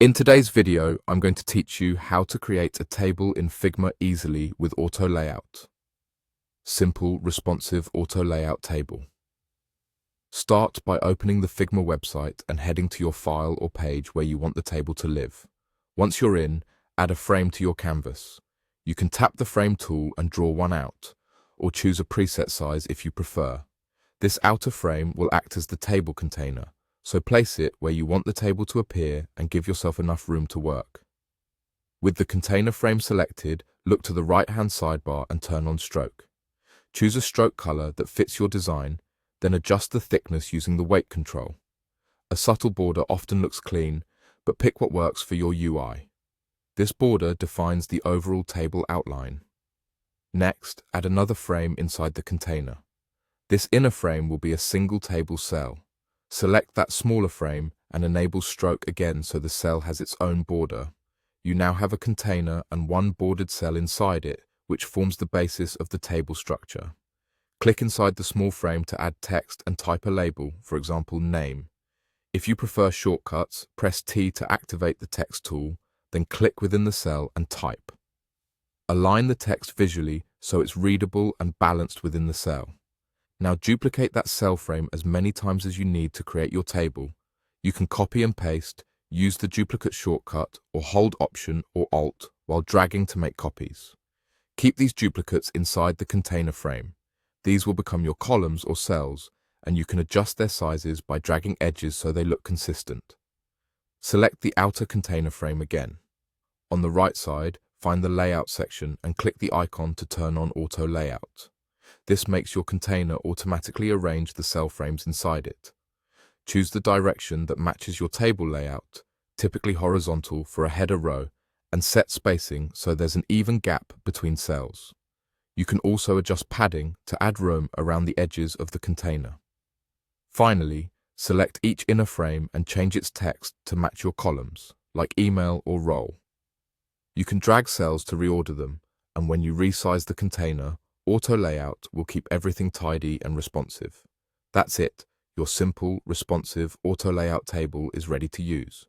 In today's video, I'm going to teach you how to create a table in Figma easily with auto layout. Simple, responsive auto layout table. Start by opening the Figma website and heading to your file or page where you want the table to live. Once you're in, add a frame to your canvas. You can tap the frame tool and draw one out, or choose a preset size if you prefer. This outer frame will act as the table container, so place it where you want the table to appear and give yourself enough room to work. With the container frame selected, look to the right-hand sidebar and turn on stroke. Choose a stroke color that fits your design, then adjust the thickness using the weight control. A subtle border often looks clean, but pick what works for your UI. This border defines the overall table outline. Next, add another frame inside the container. This inner frame will be a single table cell. Select that smaller frame and enable stroke again so the cell has its own border. You now have a container and one bordered cell inside it, which forms the basis of the table structure. Click inside the small frame to add text and type a label, for example, name. If you prefer shortcuts, press T to activate the text tool, then click within the cell and type. Align the text visually so it's readable and balanced within the cell. Now duplicate that cell frame as many times as you need to create your table. You can copy and paste, use the duplicate shortcut, or hold Option or Alt while dragging to make copies. Keep these duplicates inside the container frame. These will become your columns or cells, and you can adjust their sizes by dragging edges so they look consistent. Select the outer container frame again. On the right side, find the Layout section and click the icon to turn on Auto Layout. This makes your container automatically arrange the cell frames inside it. Choose the direction that matches your table layout, typically horizontal for a header row, and set spacing so there's an even gap between cells. You can also adjust padding to add room around the edges of the container. Finally, select each inner frame and change its text to match your columns, like email or role. You can drag cells to reorder them, and when you resize the container, Auto Layout will keep everything tidy and responsive. That's it. Your simple, responsive auto layout table is ready to use.